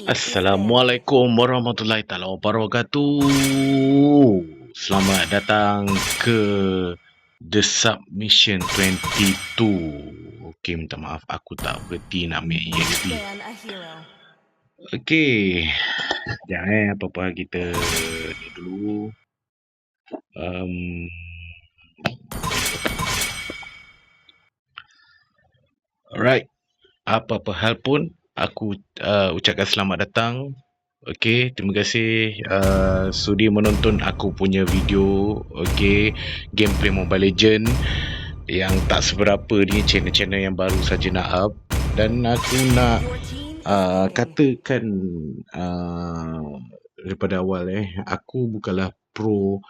Assalamualaikum warahmatullahi taala wabarakatuh. Selamat datang ke The Submission 22. Okey, minta maaf aku tak berhenti nak ambil EXP. Okey. Jangan apa-apa kita ni dulu. Alright. Apa-apa hal pun aku ucapkan selamat datang. Okey, terima kasih sudi menonton aku punya video, okey, gameplay Mobile Legend yang tak seberapa ni, channel-channel yang baru saja nak up. Dan aku nak katakan daripada awal aku bukanlah pro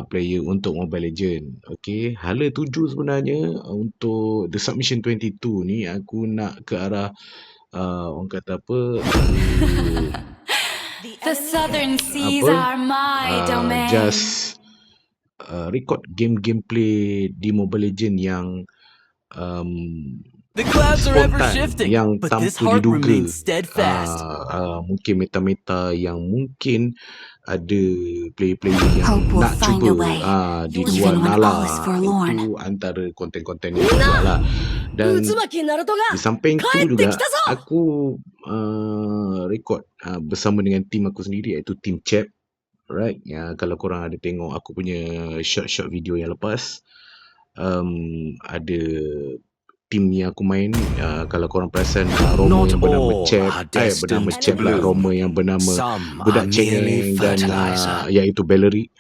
player untuk Mobile Legend. Okey, hala tuju sebenarnya untuk The Submission 22 ni aku nak ke arah orang kata apa, The southern seas are my domain. Just record gameplay di Mobile Legend yang spontan, yang tanpa diduga. Mungkin meta-meta yang mungkin ada player-player yang nak cuba di luar nalar. Itu antara konten-konten yang juga lah. Dan di samping tu juga aku record bersama dengan tim aku sendiri, iaitu tim Chap. Right, kalau korang ada tengok aku punya short video yang lepas, ada tim yang aku main, kalau korang perasan, Roma yang bernama Chap lah, Roma yang bernama Budak Cengeng, dan iaitu Bellery.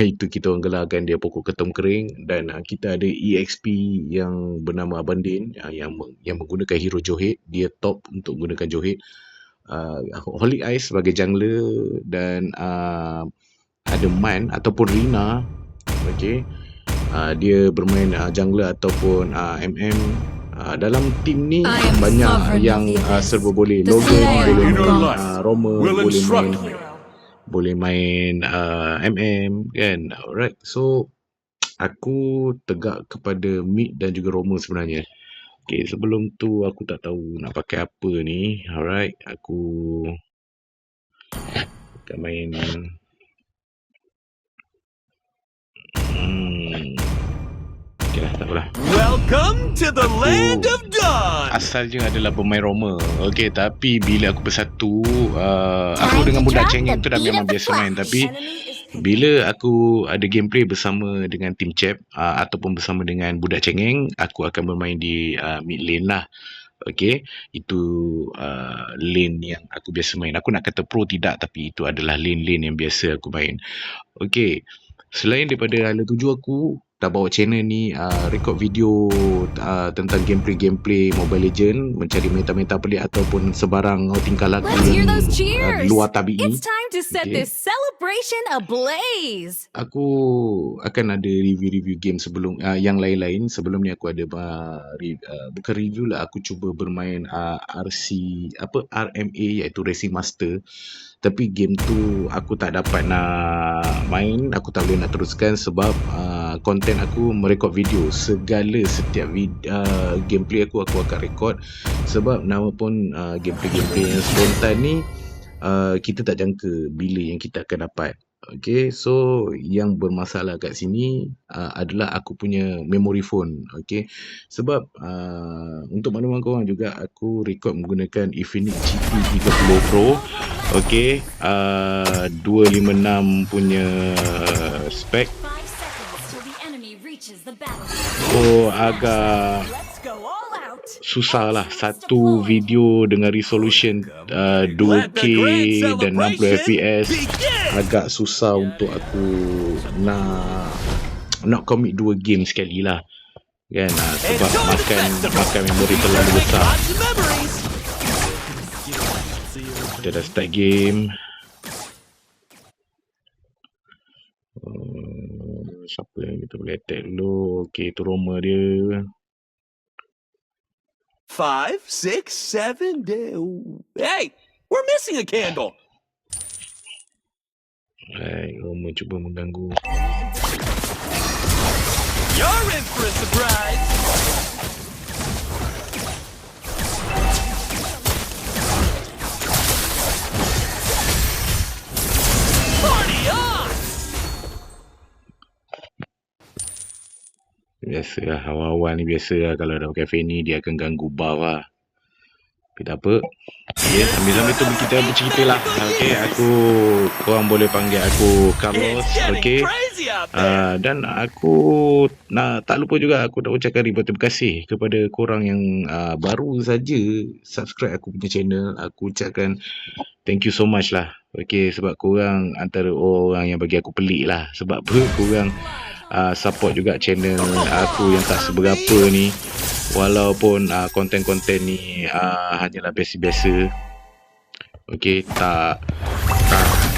Itu kita orang gelarkan dia pokok ketum kering. Dan kita ada EXP yang bernama Abandin, yang menggunakan hero Johit. Dia top untuk menggunakan Johit. Holy Ice sebagai jungler, dan ada Man ataupun Rina. Okay, dia bermain jungler ataupun MM. Dalam tim ni banyak yang serba boleh. Logan boleh main Roma, boleh main MM kan. Alright, so aku tegak kepada mid dan juga Roma sebenarnya. Okay, sebelum tu aku tak tahu nak pakai apa ni. Alright, aku akan main okay lah, tak apalah. Welcome to the land of dawn. Asalnya adalah bermain Roma. Okay, tapi bila aku bersatu, aku dengan Budak Cengeng tu dah memang biasa main. Tapi bila aku ada gameplay bersama dengan tim Chap ataupun bersama dengan Budak Cengeng, aku akan bermain di mid lane lah. Okay, itu lane yang aku biasa main. Aku nak kata pro tidak, tapi itu adalah lane-lane yang biasa aku main. Okay, selain daripada hala tuju, aku dah bawa channel ni record video tentang gameplay Mobile Legend, mencari meta-meta pelik ataupun sebarang tingkah laku yang luar tabi'i. It's time to set this celebration ablaze. Aku akan ada review game sebelum yang lain-lain. Sebelum ni aku ada bukan review lah, aku cuba bermain RMA, iaitu Racing Master. Tapi game tu aku tak dapat nak main, aku tak boleh nak teruskan sebab konten aku merekod video. Setiap gameplay aku akan rekod. Sebab nama pun gameplay yang spontan ni, kita tak jangka bila yang kita akan dapat. Okay, so yang bermasalah kat sini adalah aku punya memory phone. Okay, sebab untuk makluman korang juga, aku record menggunakan Infinix GT30 Pro. Okay, 256 punya spek. So agak susah lah satu video dengan resolution 2K dan 60 fps. Agak susah untuk aku nak commit 2 game sekali lah kan, sebab makan memori terlalu besar. Kita dah start game. Siapa yang kita boleh attack dulu? Okay, itu Roma dia. 5, 6, 7. Hey, we're missing a candle. Right, Roma cuba mengganggu. You're in for a surprise. Biasalah, awal-awal ni biasalah kalau dah pakai fan ni dia akan ganggu buff lah. Tapi tak apa. Okay, sambil-sambil tu kita bercerita lah. Okay, korang boleh panggil aku Carlos. Okay. Dan aku tak lupa juga aku nak ucapkan ribuan terima kasih kepada korang yang baru saja subscribe aku punya channel. Aku ucapkan thank you so much lah. Okay, sebab korang antara orang yang bagi aku pelik lah. Sebab apa korang support juga channel aku yang tak seberapa ni. Walaupun konten-konten ni hanyalah biasa-biasa. Okay,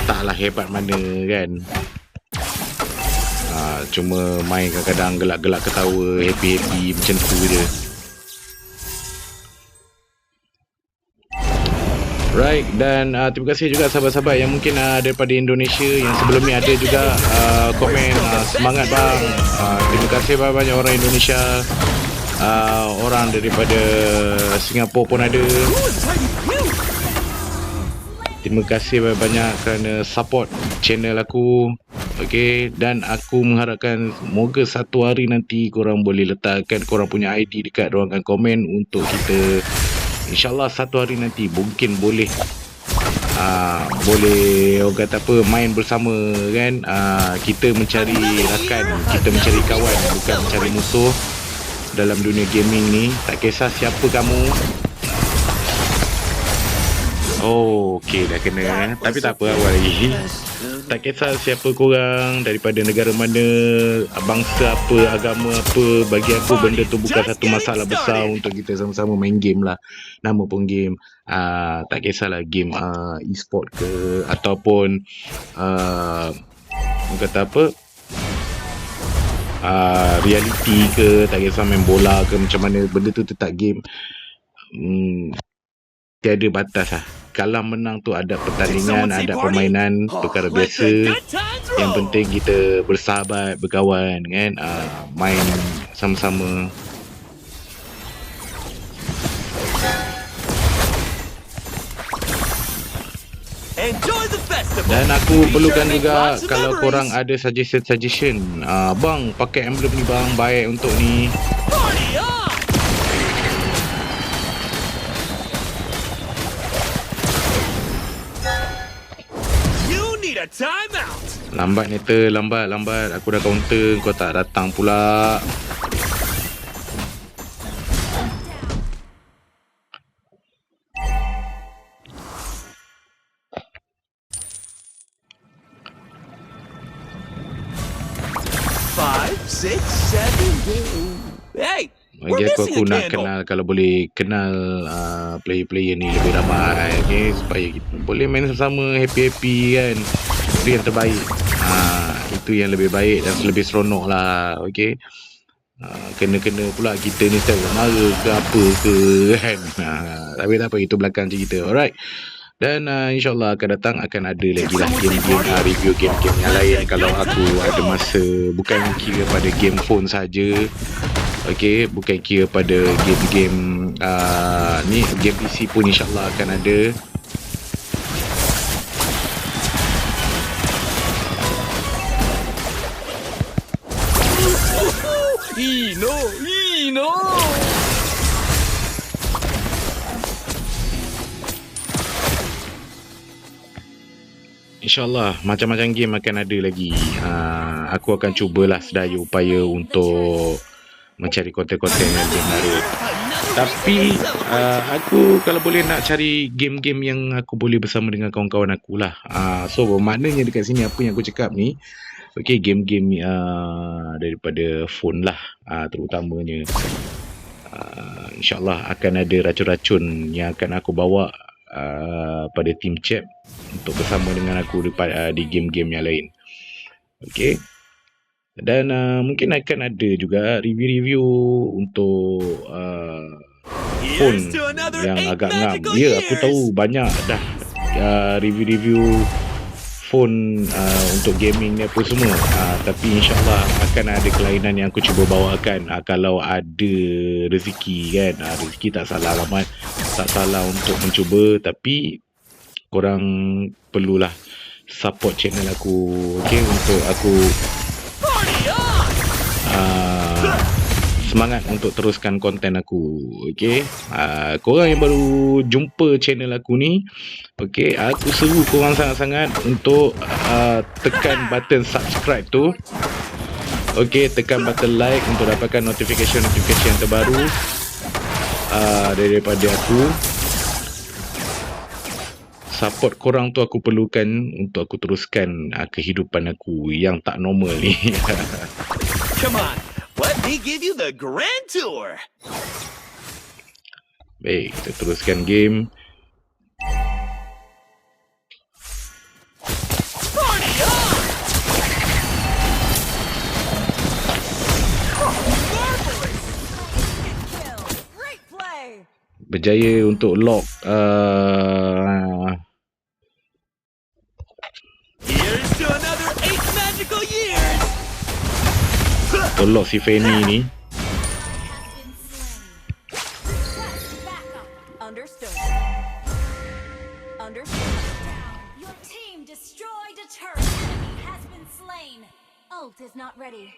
taklah hebat mana kan. Cuma main kadang-kadang gelak-gelak ketawa, happy-happy macam tu je. Right, dan terima kasih juga sahabat-sahabat yang mungkin daripada Indonesia yang sebelum ni ada juga komen semangat bang. Terima kasih banyak orang Indonesia. Orang daripada Singapura pun ada. Terima kasih banyak kerana support channel aku. Okay, dan aku mengharapkan moga satu hari nanti korang boleh letakkan korang punya ID dekat ruangan komen untuk kita, InsyaAllah satu hari nanti mungkin boleh orang kata apa, main bersama kan. Kita mencari rakan, kita mencari kawan, bukan mencari musuh dalam dunia gaming ni. Tak kisah siapa kamu. Oh, okey, dah kena. Tapi tak apa, awal lagi. Tak kisah siapa korang, daripada negara mana, bangsa apa, agama apa. Bagi aku benda tu bukan satu masalah besar untuk kita sama-sama main game lah. Nama pun game. Tak kisahlah game e-sport ke, ataupun kata apa, reality ke, tak kisah main bola ke, macam mana, benda tu tetap game. Tiada batas lah. Kalah menang tu ada pertandingan, ada permainan, perkara biasa. Yang penting kita bersahabat, berkawan kan, main sama-sama. Dan aku perlukan juga kalau korang ada suggestion, bang pakai emblem ni bang, baik untuk ni. Lambat Neta, lambat. Aku dah counter, kau tak datang pula. Bagi aku nak kenal, kalau boleh kenal player-player ni lebih ramai, okay? Supaya kita boleh main sama-sama, happy-happy kan. Itu yang terbaik. Itu yang lebih baik dan lebih seronok lah, okay? Kena-kena pula kita ni tak marah ke apa ke kan. Tapi tak apa, itu belakang cerita. Alright. Dan insyaAllah akan datang akan ada lagi lah game-game, review game-game yang lain kalau aku ada masa. Bukan kira pada game phone saja. Okay, bukan kira pada game-game ni, game PC pun insyaAllah akan ada. Ino. InsyaAllah macam-macam game akan ada lagi. Aku akan cubalah sedaya upaya untuk mencari konten-konten yang lebih menarik. Tapi aku kalau boleh nak cari game-game yang aku boleh bersama dengan kawan-kawan aku lah. So maknanya dekat sini apa yang aku cakap ni, okay, game-game daripada phone lah, terutamanya. InsyaAllah akan ada racun-racun yang akan aku bawa pada team chat untuk bersama dengan aku di game-game yang lain. Okay. Dan mungkin akan ada juga review-review untuk phone yang agak ngam. Ya, aku tahu banyak dah review-review phone untuk gaming ni apa semua. Tapi insyaAllah akan ada kelainan yang aku cuba bawakan. Kalau ada rezeki kan. Rezeki tak salah alamat, tak salah untuk mencuba. Tapi korang perlulah support channel aku, okay, untuk aku semangat untuk teruskan konten aku. Okay, korang yang baru jumpa channel aku ni, okay, aku seru korang sangat-sangat untuk tekan button subscribe tu. Okay, tekan button like untuk dapatkan notification yang terbaru daripada aku. Support korang tu aku perlukan untuk aku teruskan kehidupan aku yang tak normal ni. Come on, let me give you the grand tour. Baik, kita teruskan game. Party on! Great play. Berjaya untuk lock Here's to another 8 magical years. untuk lock si Fanny ni. Understood. Understood. Your team destroyed a turret. Enemy has been slain. Ult is not ready.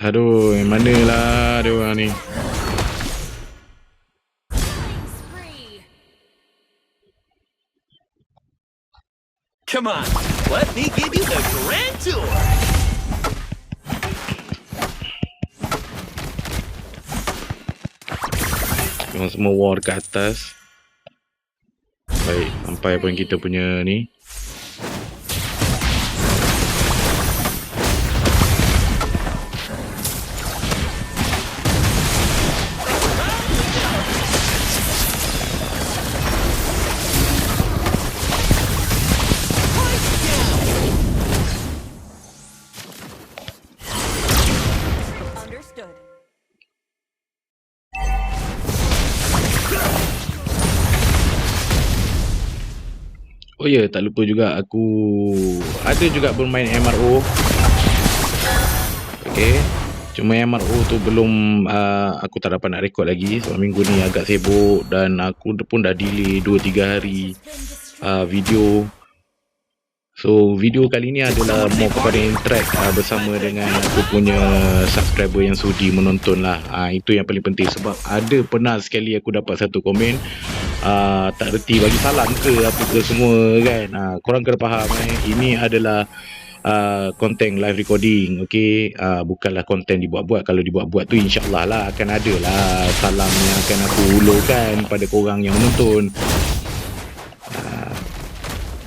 Aduh, mana lah dia orang ni. Killing spree. Come on, let me give you the grand tour. Memang semua war dekat atas. Baik, sampai pun kita punya ni. Understood. Oh ya, tak lupa juga aku ada juga bermain MRO. Okay, cuma MRO tu belum aku tak dapat nak rekod lagi sebab minggu ni agak sibuk dan aku pun dah delay 2-3 hari video. So video kali ni adalah more kepada interact bersama dengan aku punya subscriber yang sudi menonton lah. Itu yang paling penting sebab ada pernah sekali aku dapat satu komen tak reti bagi salam ke apa ke semua kan. Korang kena faham ini adalah konten live recording, okay? Bukanlah konten dibuat-buat. Kalau dibuat-buat tu insyaAllah lah akan ada lah salam yang akan aku ulurkan pada korang yang menonton.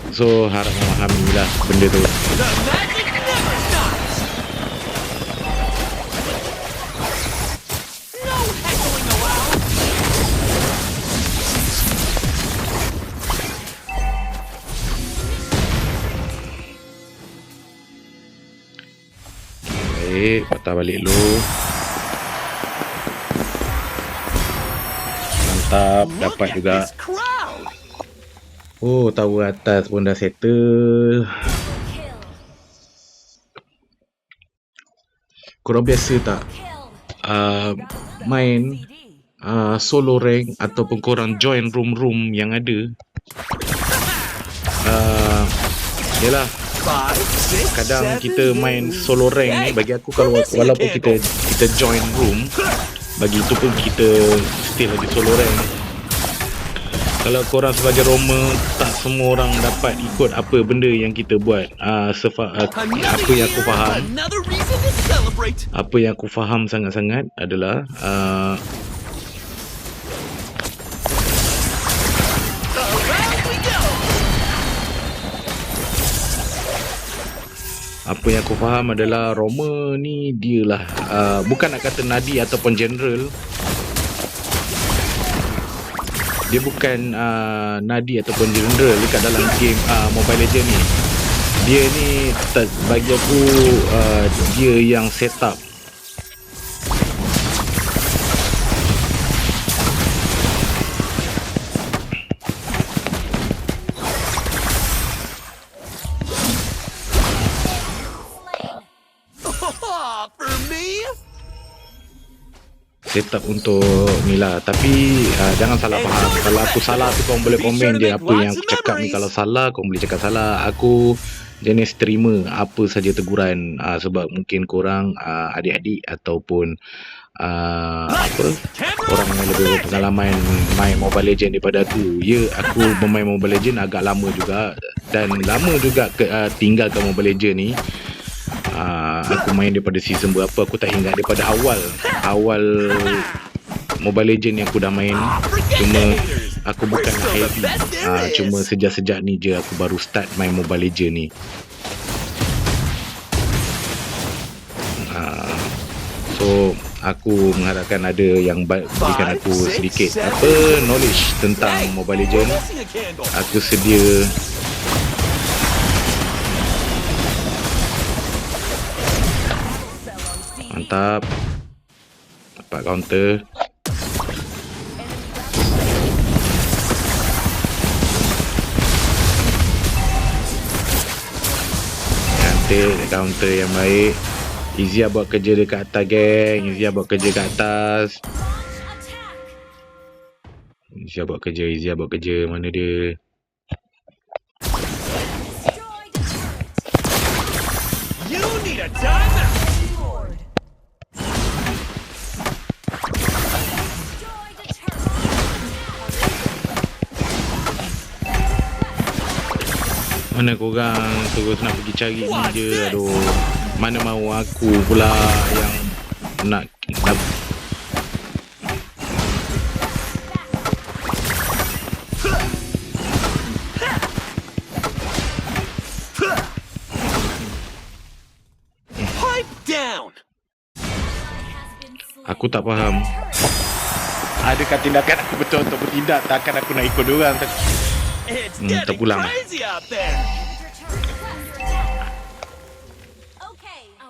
So harap memahami lah benda tu. The magic never stops. No heckling allowed. Baik, patah balik dulu. Mantap, dapat Look at juga. this crowd. Oh, tower atas pun dah settle. Kill. Korang biasa tak main solo rank ataupun korang join room-room yang ada? Yalah, 5, 6, kadang 7, kita main solo rank ni, bagi aku kalau walaupun kita join room, bagi itu pun kita still lagi solo rank. Kalau korang sebagai Roma, tak semua orang dapat ikut apa benda yang kita buat. Apa yang aku faham, another reason to celebrate. apa yang aku faham sangat-sangat adalah Around we go. apa yang aku faham adalah Roma ni dia lah bukan nak kata nadi ataupun general. Dia bukan nadi ataupun general dekat dalam game Mobile Legends ni. Dia ni bagi aku dia yang set up. For me? setup untuk ni lah. Tapi jangan salah faham. Kalau aku salah tu korang boleh komen je apa yang aku cakap ni. Kalau salah korang boleh cakap salah. Aku jenis terima apa saja teguran, sebab mungkin korang adik-adik ataupun orang yang lebih berpengalaman main Mobile Legend daripada aku. Ya, aku bermain Mobile Legend agak lama juga, dan lama juga tinggalkan Mobile Legend ni. Aku main daripada season berapa aku tak ingat, daripada awal Mobile Legend yang aku dah main. Cuma aku bukan heavy, cuma sejak ni je aku baru start main Mobile Legend ni. So aku mengharapkan ada yang berikan aku sedikit knowledge tentang Mobile Legend. Aku sedia mantap, dapat counter. Cantik, counter yang baik. Izia buat kerja dekat atas, geng. Izia buat kerja kat atas. Izia buat kerja. Mana dia? You need a timeout. Mana korang terus nak pergi cari ni je. Aduh, mana mahu aku pula yang nak Pipe down. aku tak faham. Adakah tindakan aku betul untuk bertindak? Takkan aku nak ikut diorang. It's getting terpulang. crazy out there.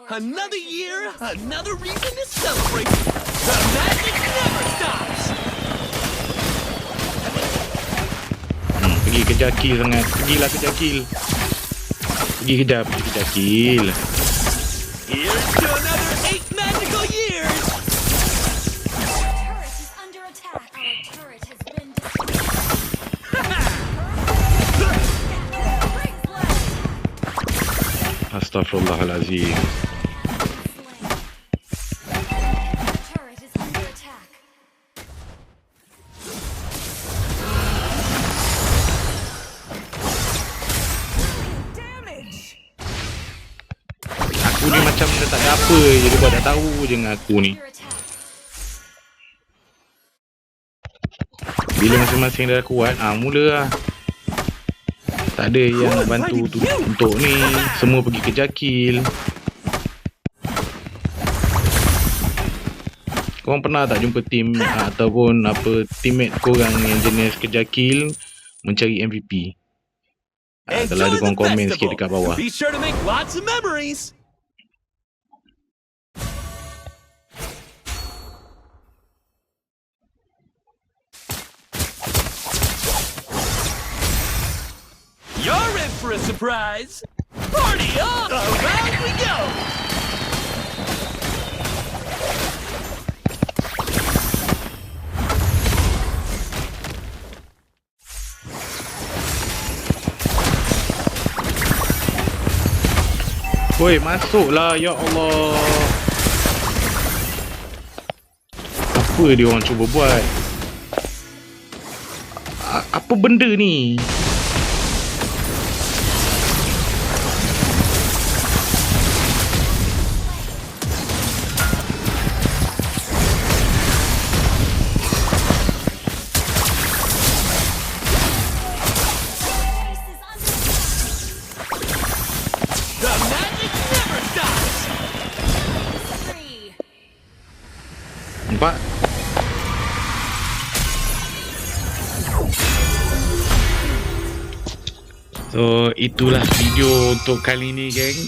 Another year, another reason to celebrate. The magic never stops. Pergi kejar kill sangat. Pergilah kejar kill. Pergi kejar kill. Here's to another 8 magical years. Turret is under attack. Our turret has been destroyed. Astaghfirullahalazim. Turret is under attack. Aku ni macam dia tak ada apa je, dia buat tak tahu je dengan aku ni. Under attack. Bila masing-masing dah kuat, mula lah. Tak ada yang nak bantu untuk ni. Semua pergi kejar kill. Korang pernah tak jumpa team ataupun teammate korang yang jenis kejar kill mencari MVP? Kalau ada korang komen sikit dekat bawah. Be sure to make lots of memories. You're in for a surprise. Party on! Around we go. Woi, masuklah, ya Allah. Apa dia orang cuba buat? Apa benda ni? The magic never stops. Three. Nampak? So itulah video untuk kali ni, geng.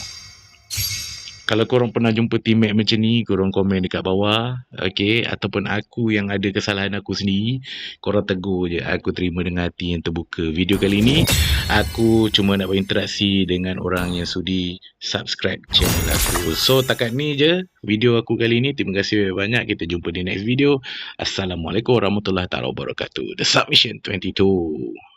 Kalau korang pernah jumpa teammate macam ni, korang komen dekat bawah, okay? Ataupun aku yang ada kesalahan aku sendiri, korang tegur je. Aku terima dengan hati yang terbuka. Video kali ni, aku cuma nak berinteraksi dengan orang yang sudi subscribe channel aku. So, takat ni je video aku kali ni. Terima kasih banyak. Kita jumpa di next video. Assalamualaikum warahmatullahi wabarakatuh. The Submission 22.